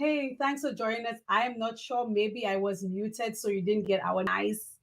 Hey, thanks for joining us. I am not sure, maybe I was muted, so you didn't get our nice,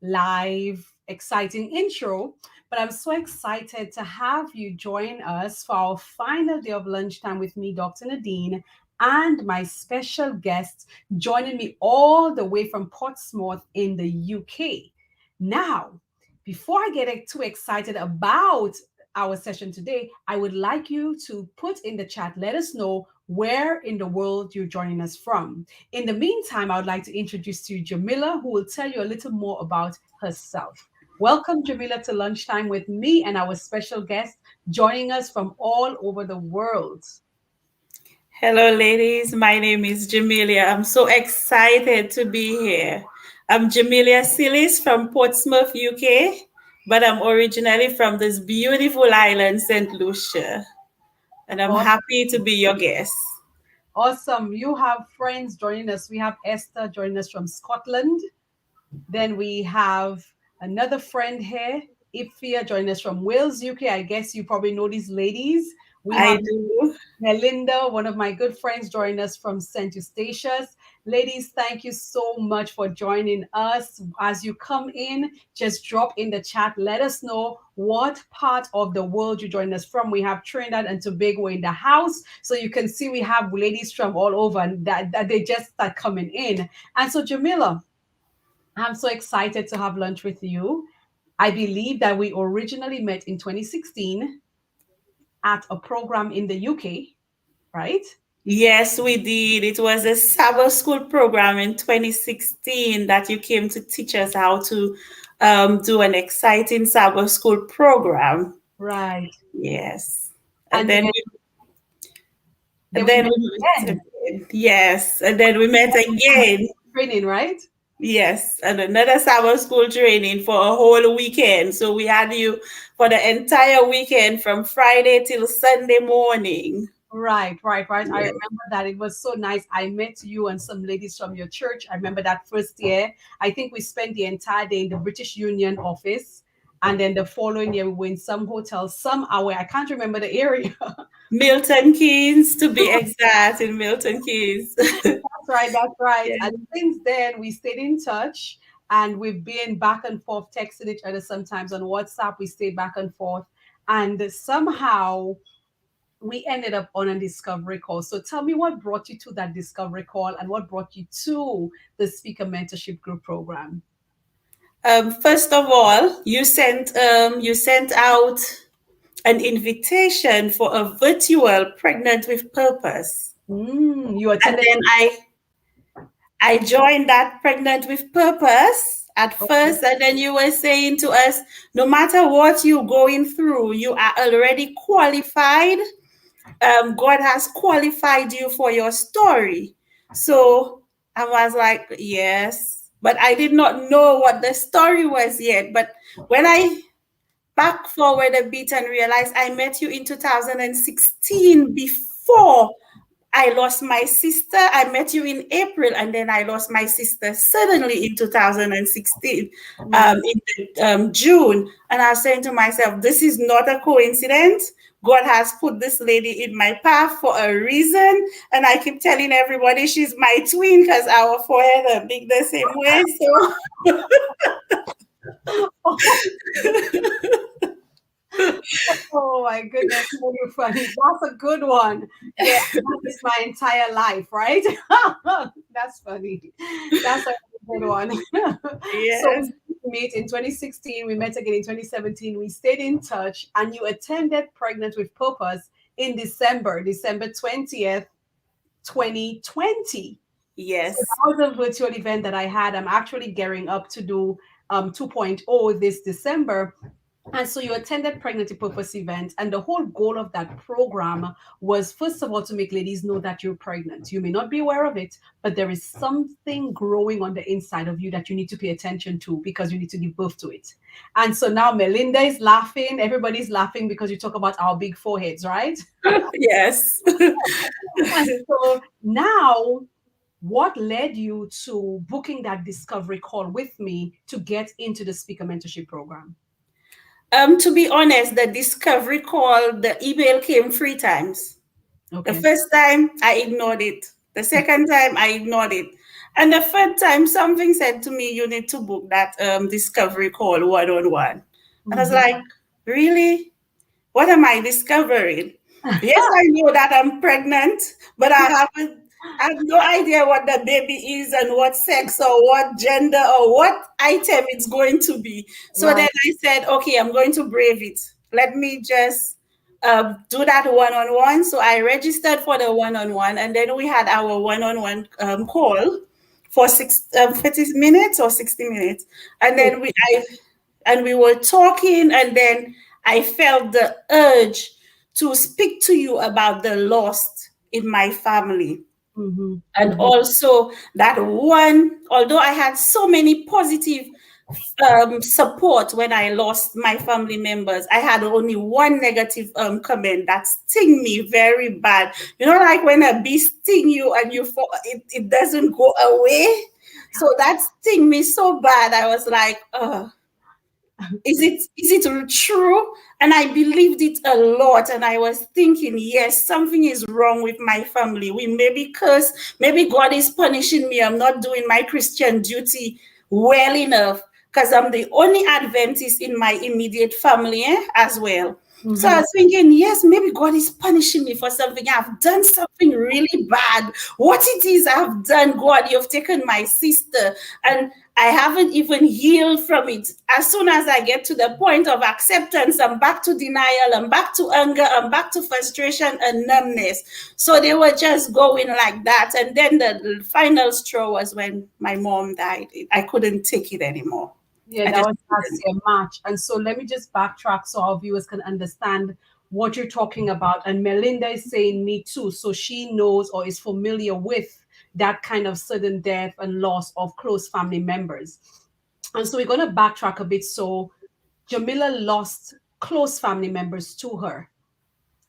live, exciting intro. But I'm so excited to have you join us for our final day of lunchtime with me, Dr. Nadine, and my special guest joining me all the way from Portsmouth in the UK. Now, before I get too excited about our session today, I would like you to put in the chat, let us know where in the world you're joining us from. In the meantime, I would like to introduce to you Jermila, who will tell you a little more about herself. Welcome, Jermila, to Lunchtime with me and our special guest joining us from all over the world. Hello, ladies. My name is Jermila. I'm so excited to be here. I'm Jermila Sealys from Portsmouth, UK, but I'm originally from this beautiful island, St. Lucia, and I'm Awesome. happy to be your guest. Awesome. You have friends joining us. We have Esther joining us from Scotland. Then we have another friend here, Ifia, joining us from Wales, UK. I guess you probably know these ladies. We I have do. Melinda, one of my good friends, joining us from St. Eustatius. Ladies, thank you so much for joining us. As you come in, just drop in the chat. Let us know what part of the world you join us from. We have Trinidad and Tobago in the house. So you can see we have ladies from all over, and that they just start coming in. And so, Jermila, I'm so excited to have lunch with you. I believe that we originally met in 2016 at a program in the UK, right? Yes, we did. It was a Sabbath school program in 2016 that you came to teach us how to do an exciting Sabbath school program. Right. Yes. And And then then, we then And we then met we met again. again. Yes. And then we met again. Training, right? Yes. And another summer school training for a whole weekend. So we had you for the entire weekend from Friday till Sunday morning. Right. I Yes. remember that. It was so nice. I met you and some ladies from your church. I remember that first year. I think we spent the entire day in the British Union office. And then the following year, we were in some hotel, some hour. I can't remember the area. Milton Keynes, to be exact, in Milton Keynes. That's right. That's right. Yes. And since then, we stayed in touch and we've been back and forth, texting each other sometimes on WhatsApp. We stayed back and forth. And somehow we ended up on a discovery call. So tell me what brought you to that discovery call and what brought you to the Speaker Mentorship Group program? First of all, you sent out an invitation for a virtual Pregnant with Purpose. You And attended. then I joined that Pregnant with Purpose at Okay. first, and then you were saying to us, no matter what you're going through, you are already qualified. God has qualified you for your story. So I was like, yes, but I did not know what the story was yet. But when I back forward a bit and realized I met you in 2016 before I lost my sister. I met you in April, and then I lost my sister suddenly in 2016, in June. And I was saying to myself, this is not a coincidence. God has put this lady in my path for a reason. And I keep telling everybody she's my twin because our forehead are big the same way. Oh my goodness, so you're funny. That's a good one. Yeah, that is my entire life, right? That's funny. That's a good one. So Yes. we met in 2016, we met again in 2017, we stayed in touch, and you attended Pregnant with Purpose in December 20th, 2020. So Yes. that was a virtual event that I had. I'm actually gearing up to do 2.0 this December. And so you attended pregnancy purpose event, and the whole goal of that program was, first of all, to make ladies know that you're pregnant. You may not be aware of it, but there is something growing on the inside of you that you need to pay attention to because you need to give birth to it. And so now Melinda is laughing, everybody's laughing because you talk about our big foreheads, right? Yes. And so now, what led you to booking that discovery call with me to get into the speaker mentorship program? To be honest, the discovery call, the email came 3 times. The Okay. first time I ignored it. The second time I ignored it. And the third time something said to me, you need to book that discovery call one-on-one. And I was Mhm. like, really? What am I discovering? Yes, I know that I'm pregnant, but I have no idea what the baby is and what sex or what gender or what item it's going to be. So then Right. I said, okay, I'm going to brave it. Let me just do that one-on-one. So I registered for the one-on-one, and then we had our one-on-one call for 50 minutes or 60 minutes. And So, then we were talking, and then I felt the urge to speak to you about the lost in my family. mhm, And mhm. also that one, although I had so many positive support when I lost my family members, I had only one negative comment that sting me very bad. You know, like when a bee sting you and it doesn't go away. So that sting me so bad. I was like, is it true? And I believed it a lot, and I was thinking, yes, something is wrong with my family. We maybe curse, maybe God is punishing me. I'm not doing my Christian duty well enough because I'm the only Adventist in my immediate family, as well. So I Mhm. was thinking, yes, maybe God is punishing me for something. I've done something really bad. What it is I've done, God, you've taken my sister, and I haven't even healed from it. As soon as I get to the point of acceptance, I'm back to denial, I'm back to anger, I'm back to frustration and numbness. So they were just going like that. And then the final straw was when my mom died. I couldn't take it anymore. Yeah, I that just was last couldn't. year, March. And so let me just backtrack so our viewers can understand what you're talking about. And Melinda is saying me too. So she knows or is familiar with that kind of sudden death and loss of close family members. And so we're going to backtrack a bit. So Jamila lost close family members to her,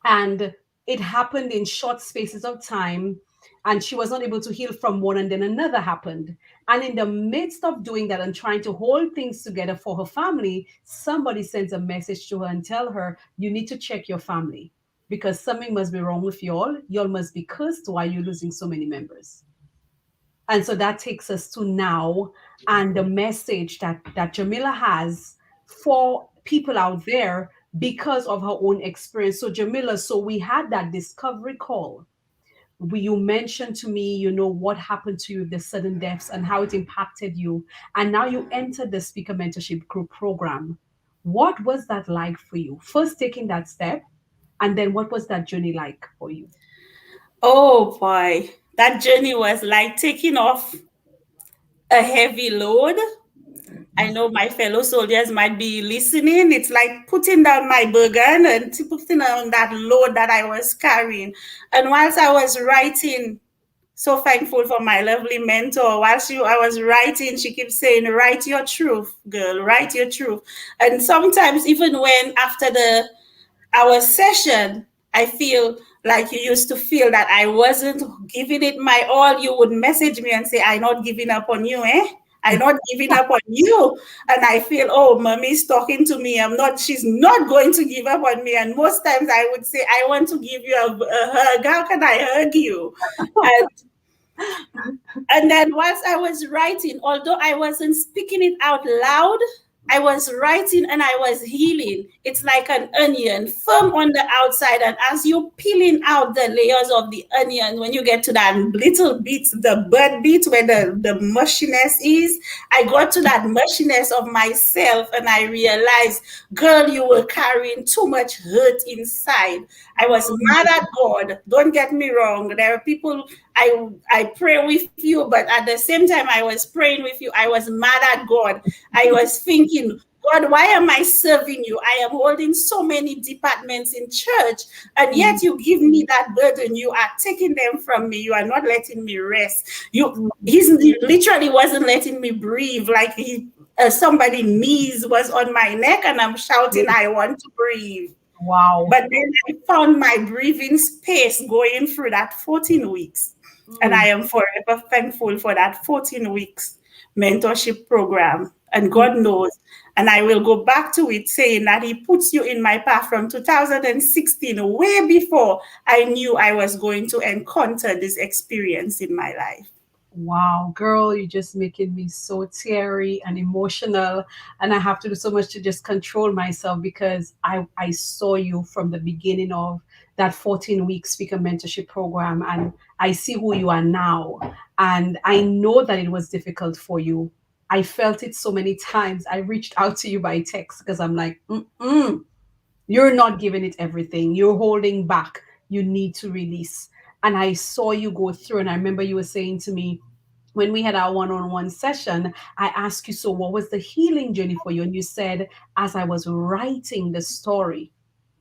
and it happened in short spaces of time, and she was not able to heal from one, and then another happened. And in the midst of doing that and trying to hold things together for her family, somebody sends a message to her and tell her, you need to check your family because something must be wrong with y'all must be cursed. Why are you losing so many members? And so that takes us to now, and the message that Jamila has for people out there because of her own experience. So Jamila, so we had that discovery call. You mentioned to me, what happened to you, the sudden deaths and how it impacted you. And now you entered the speaker mentorship group program. What was that like for you? First taking that step, and then what was that journey like for you? Oh boy, that journey was like taking off a heavy load. I know my fellow soldiers might be listening. It's like putting down my burden and putting down that load that I was carrying. And whilst I was writing, so thankful for my lovely mentor. I was writing, she keeps saying, "Write your truth, girl. Write your truth." And sometimes, even when after the our session, I feel like you used to feel that I wasn't giving it my all. You would message me and say, "I'm not giving up on you, eh? I'm not giving up on you." And I feel, oh, mommy's talking to me. She's not going to give up on me. And most times I would say, I want to give you a hug. How can I hug you? And and then whilst I was writing, although I wasn't speaking it out loud, I was writing and I was healing. It's like an onion, firm on the outside. And as you're peeling out the layers of the onion, when you get to that little bit, the bud bit where the mushiness is, I got to that mushiness of myself and I realized, girl, you were carrying too much hurt inside. I was mad at God. Don't get me wrong. There are people I pray with you, but at the same time I was praying with you, I was mad at God. I was thinking, God, why am I serving you? I am holding so many departments in church, and yet you give me that burden. You are taking them from me. You are not letting me rest. He literally wasn't letting me breathe. Like somebody knees was on my neck, and I'm shouting, I want to breathe. Wow. But then I found my breathing space going through that 14 weeks. And I Mm, am forever thankful for that 14 weeks mentorship program. And mm. God knows. And I will go back to it saying that He puts you in my path from 2016, way before I knew I was going to encounter this experience in my life. Wow, girl, you're just making me so teary and emotional. And I have to do so much to just control myself because I saw you from the beginning of that 14-week speaker mentorship program. And I see who you are now. And I know that it was difficult for you. I felt it so many times. I reached out to you by text because I'm like, mm-mm, you're not giving it everything. You're holding back. You need to release. And I saw you go through, and I remember you were saying to me, when we had our one-on-one session, I asked you, so what was the healing journey for you? And you said, as I was writing the story,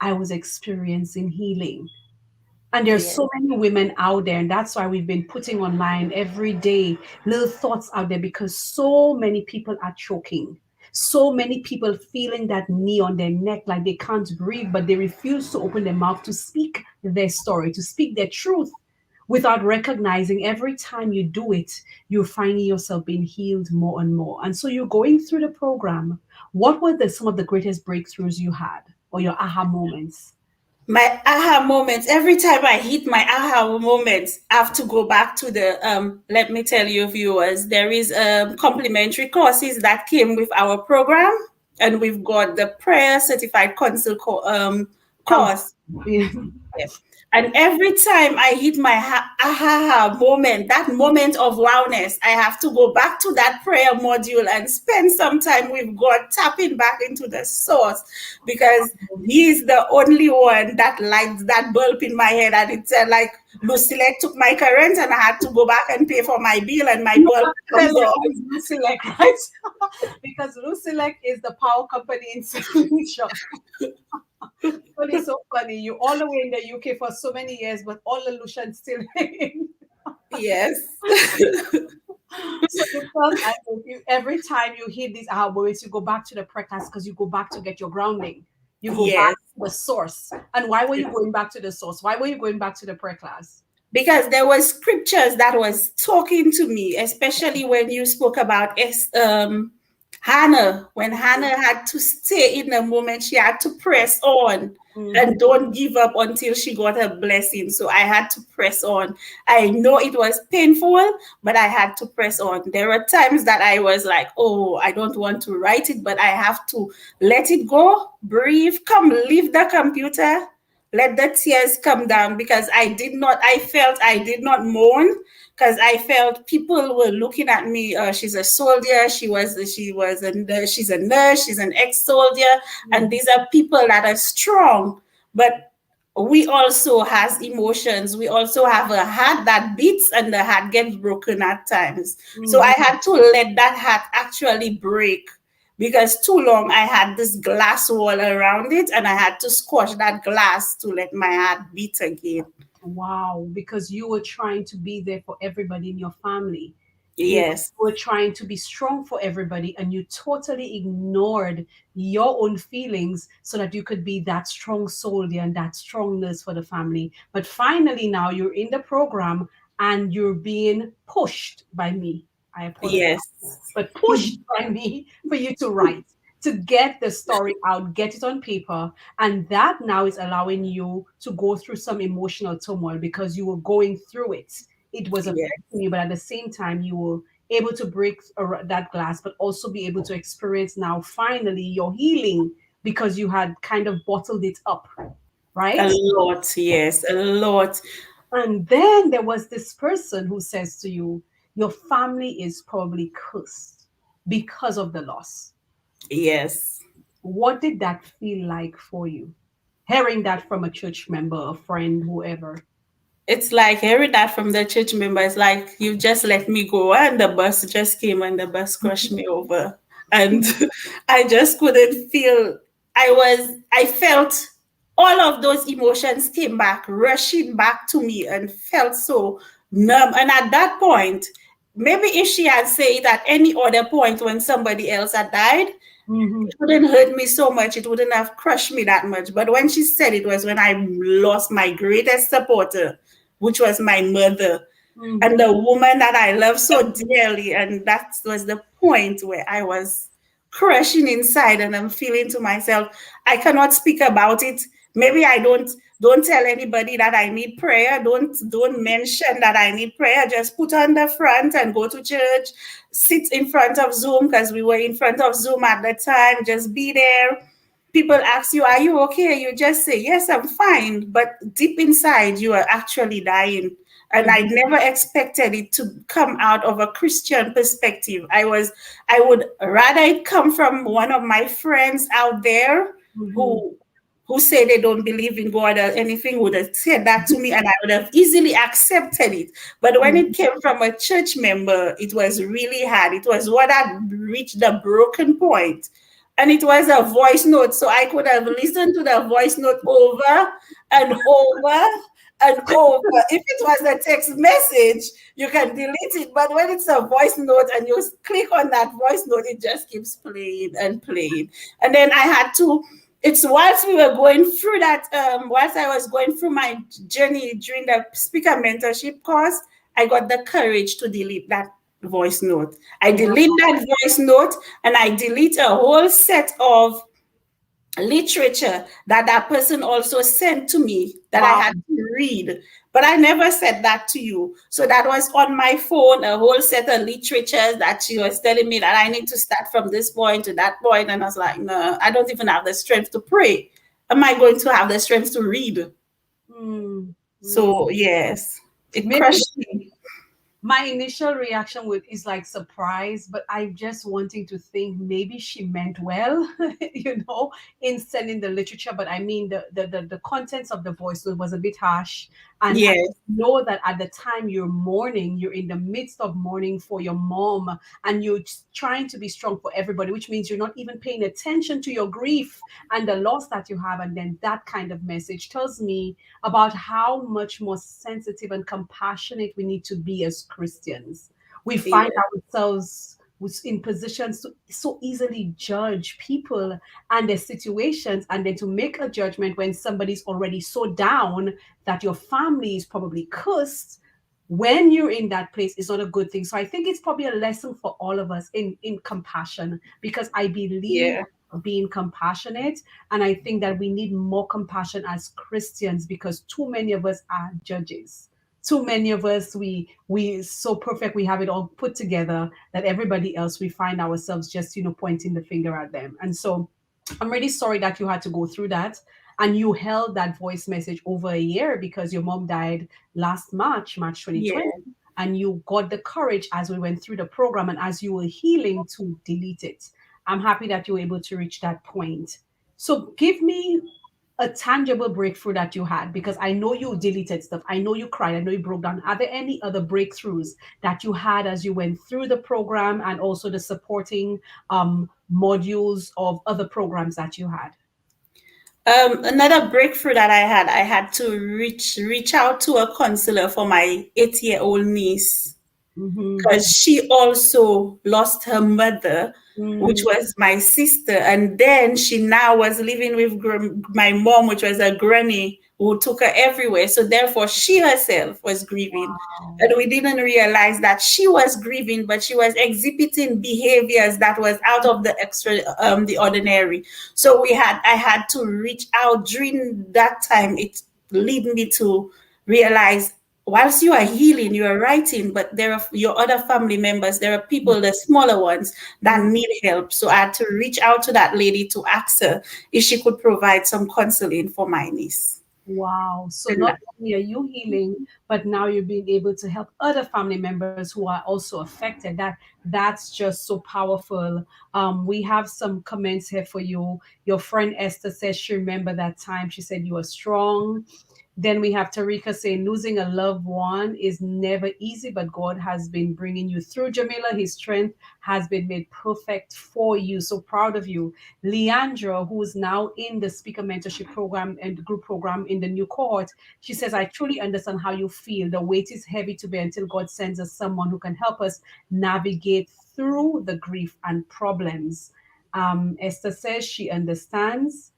I was experiencing healing. And there's Yes. so many women out there, and that's why we've been putting online every day little thoughts out there because so many people are choking. So many people feeling that knee on their neck, like they can't breathe, but they refuse to open their mouth to speak their story, to speak their truth without recognizing every time you do it, you're finding yourself being healed more and more. And so you're going through the program. What were some of the greatest breakthroughs you had or your aha moments? My aha moments, every time I hit my aha moments, I have to go back to the let me tell you, viewers, there is complimentary courses that came with our program, and we've got the prayer certified counsel Counsel. course. Yeah. And every time I hit my aha moment, that moment of wowness, I have to go back to that prayer module and spend some time with God, tapping back into the source, because He is the only one that lights that bulb in my head. And it's like Lucille took my current, and I had to go back and pay for my bill, and my You bulb have to tell comes them on. who's Lucilec, right? Because Lucilec is the power company in solution. But it's so funny. You all the way in the UK for so many years, but all the Lucian still in. Yes. So you felt as if every time you hit these albums, you go back to the practice because you go back to get your grounding. You go back Yes. to the source. And why were you going back to the source? Why were you going back to the prayer class? Because there was scriptures that was talking to me, especially when you spoke about Hannah. When Hannah had to stay in the moment, she had to press on Mhm. and don't give up until she got her blessing. So I had to press on. I know it was painful, but I had to press on. There were times that I was like, oh, I don't want to write it, but I have to let it go, breathe, come, leave the computer, let the tears come down, because I felt I did not mourn, because I felt people were looking at me. She's a soldier. She's a nurse. She's an ex-soldier, and these are people that are strong. But we also has emotions. We also have a heart that beats, and the heart gets broken at times. So I Mhm. had to let that heart actually break, because too long I had this glass wall around it, and I had to squash that glass to let my heart beat again. Wow, because you were trying to be there for everybody in your family. You Yes, were trying to be strong for everybody, and you totally ignored your own feelings so that you could be that strong soldier and that strongness for the family. But finally, now you're in the program and you're being pushed by me. I apologize, yes, but pushed by me for you to write, to get the story out, get it on paper. And that now is allowing you to go through some emotional turmoil because you were going through it. It was yes, affecting you, but at the same time, you were able to break that glass, but also be able to experience now finally your healing because you had kind of bottled it up, a right? lot, yes, a lot, And then there was this person who says to you, your family is probably cursed because of the loss. yes. What did that feel like for you? Hearing that from a church member, a friend, whoever. It's like hearing that from the church member. It's like, you just let me go, and the bus just came and the bus crushed me over. And I just couldn't feel. I felt all of those emotions came back, rushing back to me, and felt so numb. And at that point, maybe if she had said it at any other point when somebody else had died, Mm-hmm. it wouldn't hurt me so much. It wouldn't have crushed me that much. But when she said it was when I lost my greatest supporter, which was my mother, and Mm-hmm. the woman that I love so dearly. And that was the point where I was crushing inside, and I'm feeling to myself, I cannot speak about it. Maybe I don't tell anybody that I need prayer. Don't mention that I need prayer. Just put on the front and go to church, sit in front of Zoom because we were in front of Zoom at the time. Just be there. People ask you, are you okay? You just say, yes, I'm fine. But deep inside, you are actually dying. And I never expected it to come out of a Christian perspective. I would rather it come from one of my friends out there Mm-hmm. who say they don't believe in God or anything, would have said that to me, and I would have easily accepted it. But when it came from a church member, it was really hard. It was what had reached the broken point. And it was a voice note. So I could have listened to the voice note over and over and over. If it was a text message, you can delete it. But when it's a voice note and you click on that voice note, it just keeps playing and playing. And then I had to, it's whilst we were going through that, whilst I was going through my journey during the speaker mentorship course, I got the courage to delete that voice note. I Wow. delete that voice note, and I delete a whole set of literature that that person also sent to me that I Wow. had to read. But I never said that to you. So that was on my phone, a whole set of literatures that she was telling me that I need to start from this point to that point. And I was like, no, I don't even have the strength to pray. Am I going to have the strength to read? Mm. Mm. So yes, it Maybe crushed me. my initial reaction with is like surprise, but I'm just wanting to think maybe she meant well, in sending the literature. But I mean, the contents of the voice note was a bit harsh, and I Yes, know that at the time you're mourning, you're in the midst of mourning for your mom, and you're trying to be strong for everybody, which means you're not even paying attention to your grief and the loss that you have, and then that kind of message tells me about how much more sensitive and compassionate we need to be as Christians. We find yes, ourselves in positions to so easily judge people and their situations, and then to make a judgment when somebody's already so down that your family is probably cursed. When you're in that place, it's not a good thing. So I think it's probably a lesson for all of us in compassion, because I believe yeah, being compassionate, and I think that we need more compassion as Christians, because too many of us are judges. Too many of us, we so perfect, we have it all put together, that everybody else, we find ourselves just pointing the finger at them. And so I'm really sorry that you had to go through that, and you held that voice message over a year, because your mom died last March yeah, 2020, and you got the courage as we went through the program and as you were healing to delete it. I'm happy that you were able to reach that point. So give me a tangible breakthrough that you had, because I know you deleted stuff. I know you cried. I know you broke down. Are there any other breakthroughs that you had as you went through the program, and also the supporting modules of other programs that you had? Another breakthrough that I had to reach out to a counselor for my 8-year-old niece, Mm-hmm. because she also lost her mother, which Mm. was my sister. And then she now was living with my mom, which was a granny who took her everywhere. So therefore, she herself was grieving. Wow. And we didn't realize that she was grieving, but she was exhibiting behaviors that was out of the ordinary. So I had to reach out during that time. It led me to realize, whilst you are healing, you are writing, but there are your other family members, there are people, the smaller ones, that Mm. need help. So I had to reach out to that lady to ask her if she could provide some counseling for my niece. Wow. So And not only are you healing, but now you're being able to help other family members who are also affected. That's just so powerful. We have some comments here for you. Your friend Esther says she remember that time. She said you were strong. Then we have Tarika saying, losing a loved one is never easy, but God has been bringing you through. Jermila, his strength has been made perfect for you. So proud of you. Leandra, who is now in the speaker mentorship program and the group program in the new cohort, she says, I truly understand how you feel. The weight is heavy to bear until God sends us someone who can help us navigate through the grief and problems. Esther says she understands.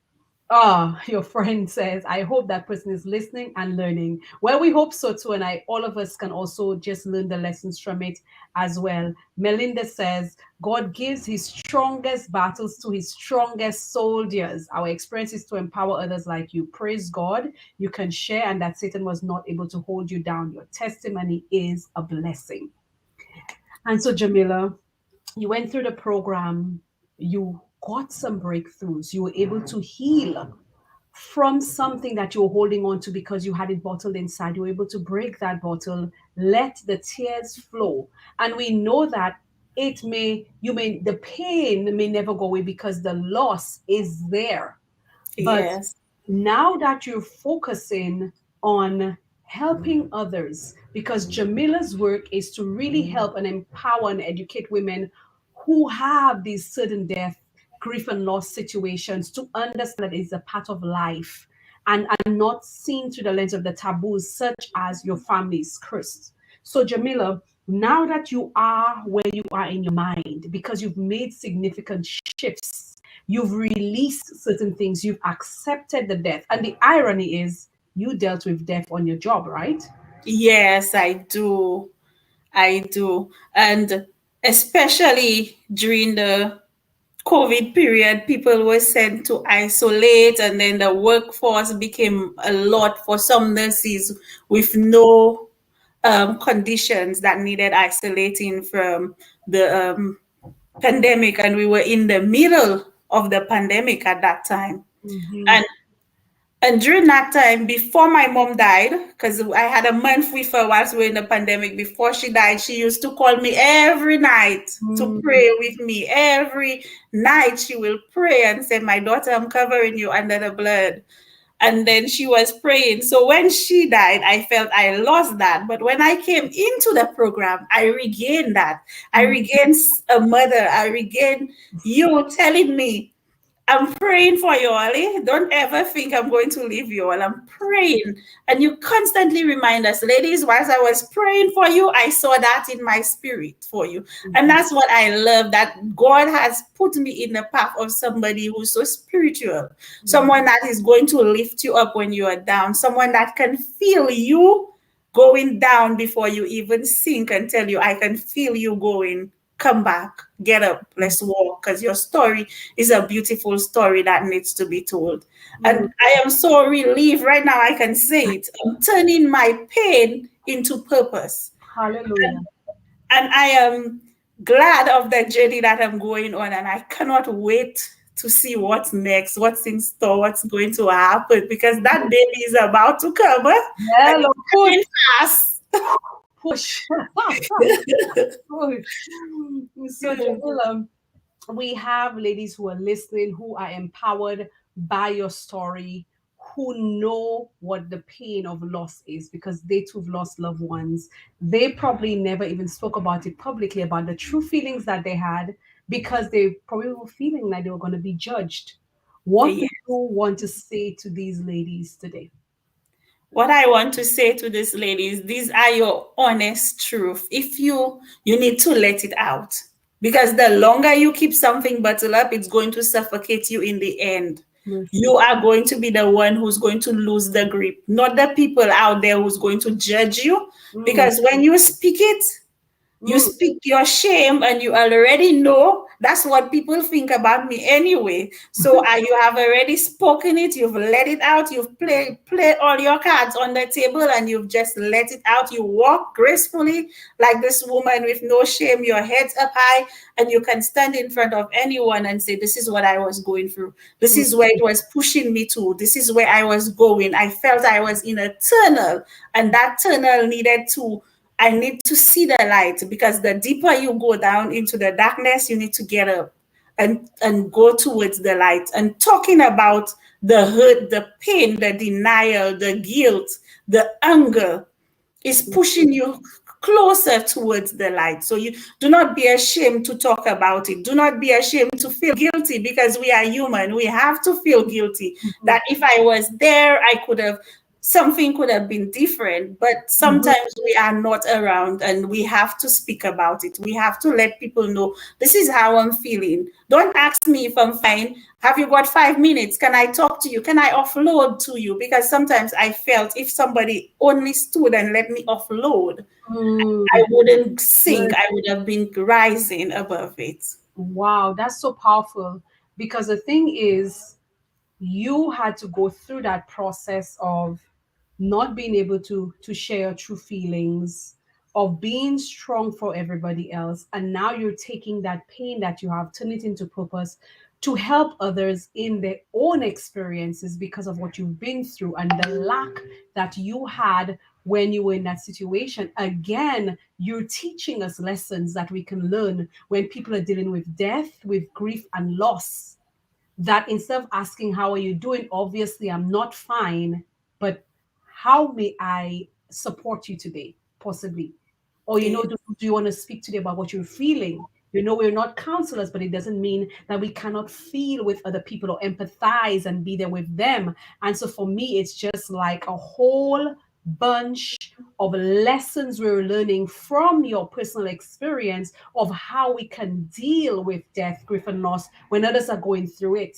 Your friend says, I hope that person is listening and learning. Well, we hope so too. And all of us can also just learn the lessons from it as well. Melinda says, God gives his strongest battles to his strongest soldiers. Our experience is to empower others like you. Praise God. You can share, and that Satan was not able to hold you down. Your testimony is a blessing. And so, Jamila, you went through the program, you got some breakthroughs, you were able to heal from something that you were holding on to because you had it bottled inside. You were able to break that bottle, let the tears flow. And we know that the pain may never go away because the loss is there. But Yes. now that you're focusing on helping others, because Jamila's work is to really help and empower and educate women who have these sudden death, grief, and loss situations to understand that it's a part of life and not seen through the lens of the taboos, such as your family is cursed. So, Jamila, now that you are where you are in your mind, because you've made significant shifts, you've released certain things, you've accepted the death. And the irony is, you dealt with death on your job, right? Yes, I do. I do. And especially during the COVID period, people were sent to isolate, and then the workforce became a lot for some nurses with no conditions that needed isolating from the pandemic. And we were in the middle of the pandemic at that time. Mm-hmm. And and during that time, before my mom died, because I had a month with her whilst we were in the pandemic, before she died, she used to call me every night to Mm-hmm. pray with me. Every night she will pray and say, my daughter, I'm covering you under the blood. And then she was praying. So when she died, I felt I lost that. But when I came into the program, I regained that. I regained a mother. I regained you telling me, I'm praying for you, Ali. Don't ever think I'm going to leave you all. I'm praying. And you constantly remind us, ladies, whilst I was praying for you, I saw that in my spirit for you. And Mm-hmm. that's what I love, that God has put me in the path of somebody who's so spiritual, someone that is going to lift you up when you are down, someone that can feel you going down before you even sink and tell you, I can feel you going. Come back, get up, let's walk, because your story is a beautiful story that needs to be told. Mm-hmm. And I am so relieved right now, I can say it. I'm turning my pain into purpose. Hallelujah. And I am glad of the journey that I'm going on. And I cannot wait to see what's next, what's in store, what's going to happen, because that baby is about to come. And Hello, it's push, coming fast. push, push. So, Jamila, we have ladies who are listening who are empowered by your story, who know what the pain of loss is because they too have lost loved ones. They probably never even spoke about it publicly, about the true feelings that they had, because they probably were feeling like they were going to be judged. What Yeah. do you want to say to these ladies today? What I want to say to these ladies, these are your honest truth. If you need to let it out, because the longer you keep something bottled up, it's going to suffocate you in the end. Mercy. You are going to be the one who's going to lose the grip, not the people out there who's going to judge you. Mm, Because when you speak it, you mm, speak your shame, and you already know that's what people think about me anyway. So you have already spoken it, you've let it out, you've played all your cards on the table, and you've just let it out. You walk gracefully like this woman with no shame, your head's up high, and you can stand in front of anyone and say, this is what I was going through. This mm, is where it was pushing me to. This is where I was going. I felt I was in a tunnel, and that tunnel needed to I need to see the light, because the deeper you go down into the darkness, you need to get up. and go towards the light, and talking about the hurt, the pain, the denial, the guilt, the anger is pushing you closer towards the light. So you do not be ashamed to talk about it. Do not be ashamed to feel guilty, because we are human. We have to feel guilty Mhm. that if I was there, I could have, something could have been different. But Mhm. sometimes we are not around, and we have to speak about it. We have to let people know, this is how I'm feeling. Don't ask me if I'm fine. Have you got 5 minutes? Can I talk to you? Can I offload to you? Because sometimes I felt if somebody only stood and let me offload, I Mm. wouldn't sink. Good. I would have been rising above it. Wow, that's so powerful. Because the thing is, you had to go through that process of not being able to share your true feelings, of being strong for everybody else, and now you're taking that pain that you have, turn it into purpose to help others in their own experiences because of what you've been through and the lack that you had when you were in that situation. Again, you're teaching us lessons that we can learn when people are dealing with death, with grief and loss, that instead of asking, how are you doing? Obviously, I'm not fine, but how may I support you today? Possibly. Or, Yeah, do you want to speak today about what you're feeling? We're not counselors, but it doesn't mean that we cannot feel with other people or empathize and be there with them. And so for me, it's just like a whole bunch of lessons we're learning from your personal experience of how we can deal with death, grief, and loss when others are going through it,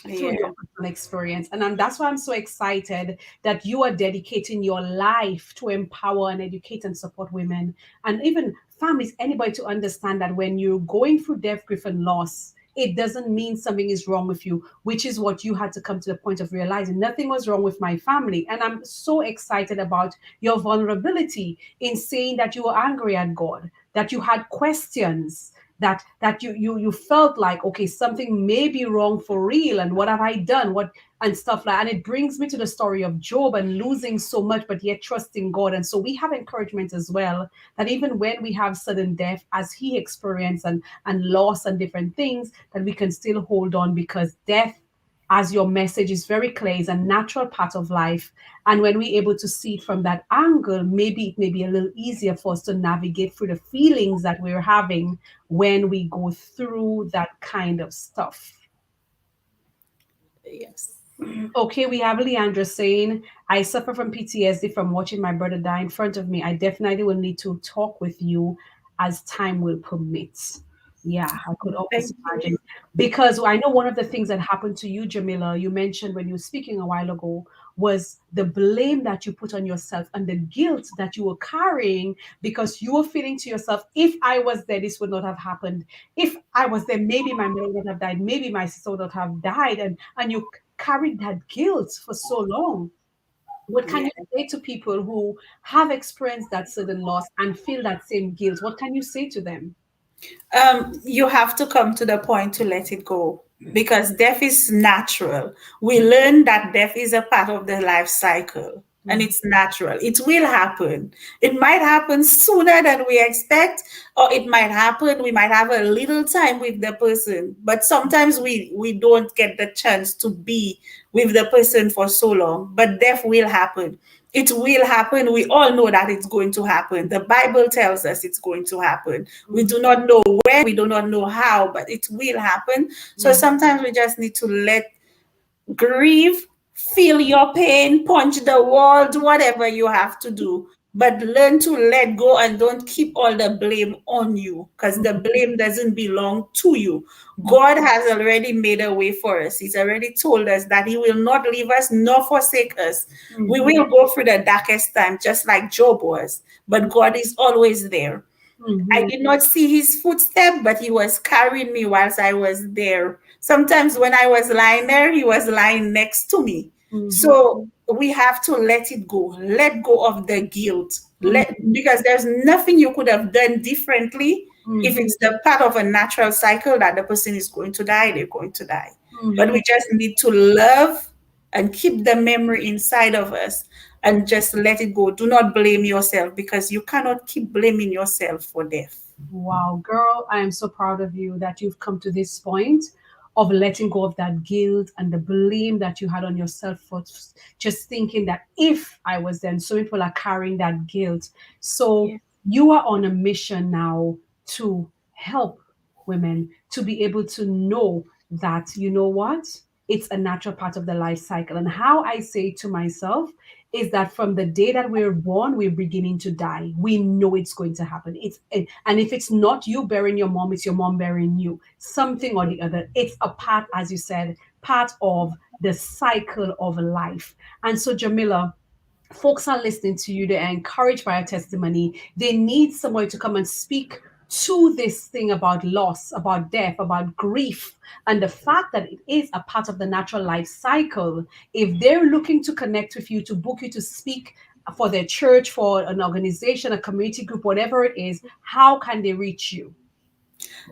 through your yeah, personal experience. And that's why I'm so excited that you are dedicating your life to empower and educate and support women and even families, anybody, to understand that when you're going through death, grief, and loss, it doesn't mean something is wrong with you, which is what you had to come to the point of realizing. Nothing was wrong with my family. And I'm so excited about your vulnerability in saying that you were angry at God, that you had questions, that you felt like, okay, something may be wrong for real, and what have I done, what, and stuff like. And it brings me to the story of Job and losing so much but yet trusting God. And so we have encouragement as well, that even when we have sudden death as he experienced, and loss and different things, that we can still hold on, because death, as your message is very clear, is a natural part of life. And when we're able to see it from that angle, maybe it may be a little easier for us to navigate through the feelings that we're having when we go through that kind of stuff. yes. Okay, we have Leandra saying, I suffer from PTSD from watching my brother die in front of me. I definitely will need to talk with you as time will permit. Yeah, I could almost Thank you. imagine. Because I know one of the things that happened to you, Jamila, you mentioned when you were speaking a while ago, was the blame that you put on yourself and the guilt that you were carrying, because you were feeling to yourself, if I was there, this would not have happened. If I was there, maybe my mother would have died, maybe my sister would not have died. And you carried that guilt for so long. What can Yeah. you say to people who have experienced that sudden loss and feel that same guilt? What can you say to them? You have to come to the point to let it go, because death is natural. We learn that death is a part of the life cycle, and Mm, it's natural. It will happen. It might happen sooner than we expect, or it might happen. We might have a little time with the person, but sometimes we don't get the chance to be with the person for so long. But death will happen. It will happen. We all know that it's going to happen. The Bible tells us it's going to happen. We mm, do not know when, we do not know how, but it will happen. So mm, sometimes we just need to let grieve, feel your pain, punch the wall, do whatever you have to do. But learn to let go and don't keep all the blame on you, because the blame doesn't belong to you. God has already made a way for us. He's already told us that He will not leave us nor forsake us. We mhm, will go through the darkest time, just like Job was, but God is always there. I mhm, did not see his footstep, but he was carrying me whilst I was there. Sometimes when I was lying there, he was lying next to me. mhm, So we have to let it go. Let go of the guilt. mhm, Because there's nothing you could have done differently. If mhm, it's the part of a natural cycle that the person is going to die, they're going to die. But mhm. we just need to love and keep the memory inside of us and just let it go. Do not blame yourself, because you cannot keep blaming yourself for death. Wow, girl, I am so proud of you that you've come to this point of letting go of that guilt and the blame that you had on yourself for just thinking that if I was then, so people are carrying that guilt. So Yeah. you are on a mission now to help women to be able to know that, you know what? It's a natural part of the life cycle. And how I say to myself, is that from the day that we're born, we're beginning to die. We know it's going to happen. And if it's not you burying your mom, it's your mom burying you. Something or the other. It's a part, as you said, part of the cycle of life. And so, Jamila, folks are listening to you, they're encouraged by your testimony, they need someone to come and speak to this thing about loss, about death, about grief, and the fact that it is a part of the natural life cycle. If they're looking to connect with you, to book you to speak for their church, for an organization, a community group, whatever it is, how can they reach you?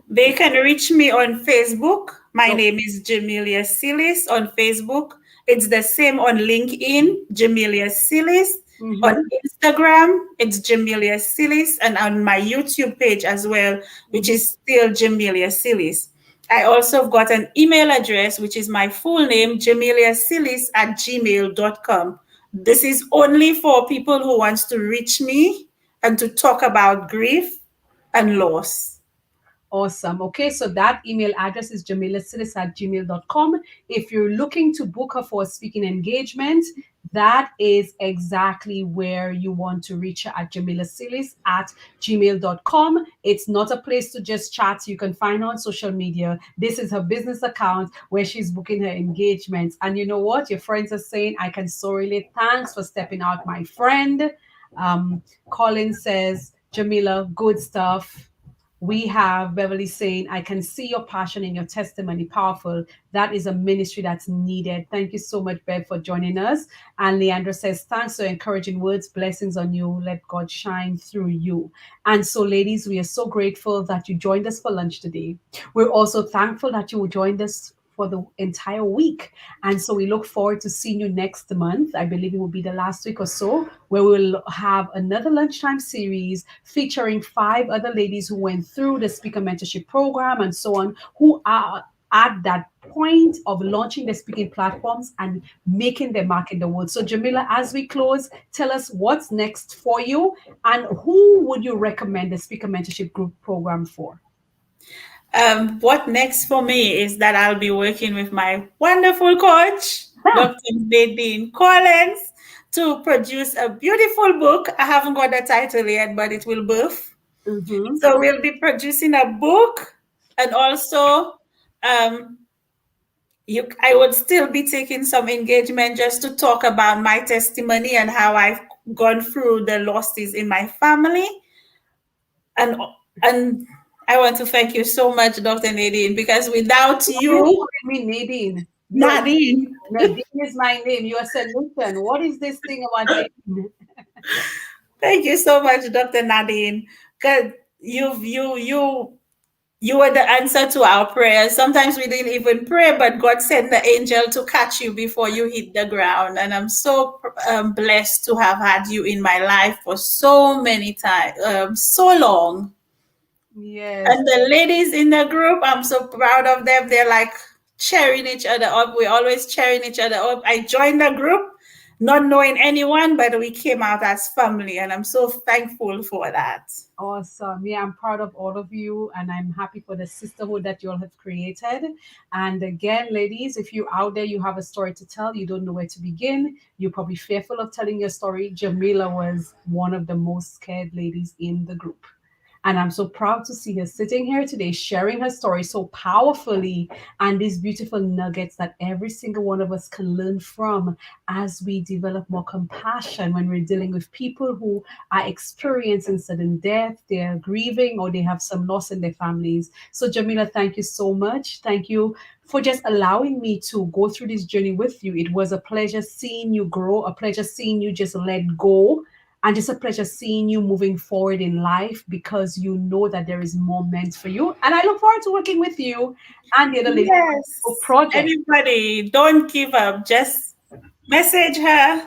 They can reach me on Facebook. My So, name is Jermila Sealys on Facebook. It's the same on LinkedIn, Jermila Sealys. On mhm, Instagram, it's Jermila Sealys, and on my YouTube page as well, which mhm. is still Jermila Sealys. I also have got an email address, which is my full name, jamiliasealys@gmail.com. This is only for people who wants to reach me and to talk about grief and loss. Awesome. Okay, so that email address is jamilasilis@gmail.com. If you're looking to book her for a speaking engagement, that is exactly where you want to reach her at jamilasilis@gmail.com. It's not a place to just chat. You can find her on social media. This is her business account where she's booking her engagements. And you know what? Your friends are saying, I can so relate. Thanks for stepping out, my friend. Colin says, Jamila, good stuff. We have Beverly saying, I can see your passion in your testimony. Powerful. That is a ministry that's needed. Thank you so much, Bev, for joining us. And Leandra says, thanks for encouraging words. Blessings on you. Let God shine through you. And so, ladies, we are so grateful that you joined us for lunch today. We're also thankful that you joined us for the entire week. And so we look forward to seeing you next month. I believe it will be the last week or so, where we'll have another lunchtime series featuring 5 other ladies who went through the speaker mentorship program and so on, who are at that point of launching their speaking platforms and making their mark in the world. So, Jamila, as we close, tell us what's next for you and who would you recommend the speaker mentorship group program for? What next for me is that I'll be working with my wonderful coach, Ah, Dr. Nadine Collins, to produce a beautiful book. I haven't got the title yet, but it will birth. mhm. So we'll be producing a book, and also um, I would still be taking some engagement just to talk about my testimony and how I've gone through the losses in my family. And I want to thank you so much, Dr. Nadine, because without Why are you you, calling me Nadine? Nadine, Nadine is my name. You said, listen, what is this thing about Nadine? thank you so much, Dr. Nadine, because you were the answer to our prayers. Sometimes we didn't even pray, but God sent the angel to catch you before you hit the ground. And I'm so blessed to have had you in my life for so many times, so long. Yes, And the ladies in the group, I'm so proud of them. They're like cheering each other up. We're always cheering each other up. I joined the group not knowing anyone, but we came out as family. And I'm so thankful for that. awesome. Yeah, I'm proud of all of you and I'm happy for the sisterhood that you all have created. And again, ladies, if you're out there, you have a story to tell, you don't know where to begin, you're probably fearful of telling your story. Jamila was one of the most scared ladies in the group. And I'm so proud to see her sitting here today, sharing her story so powerfully and these beautiful nuggets that every single one of us can learn from as we develop more compassion when we're dealing with people who are experiencing sudden death, they're grieving, or they have some loss in their families. So, Jamila, thank you so much. Thank you for just allowing me to go through this journey with you. It was a pleasure seeing you grow, a pleasure seeing you just let go, and just a pleasure seeing you moving forward in life because you know that there is more meant for you. And I look forward to working with you and the other ladies on Yes. project. Anybody, don't give up. Just message her.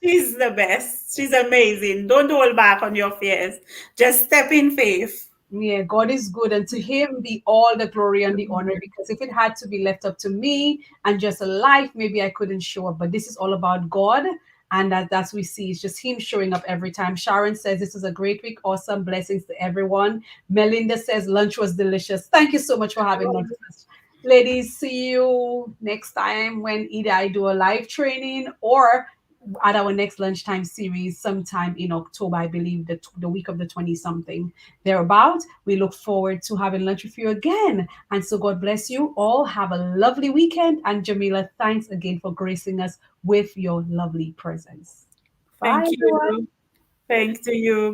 She's the best. She's amazing. Don't hold back on your fears. Just step in faith. Yeah, God is good, and to Him be all the glory and the honor. Because if it had to be left up to me and just a life, maybe I couldn't show up. But this is all about God, and that's we see. It's just Him showing up every time. Sharon says this was a great week, awesome blessings to everyone. Melinda says lunch was delicious. Thank you so much for having lunch with us. Ladies, see you next time when either I do a live training or at our next lunchtime series sometime in October, I believe the week of the 20 something thereabout. We look forward to having lunch with you again. And so God bless you all. Have a lovely weekend. And Jermila, thanks again for gracing us with your lovely presence. Bye, Thank everyone. you. Thanks to you.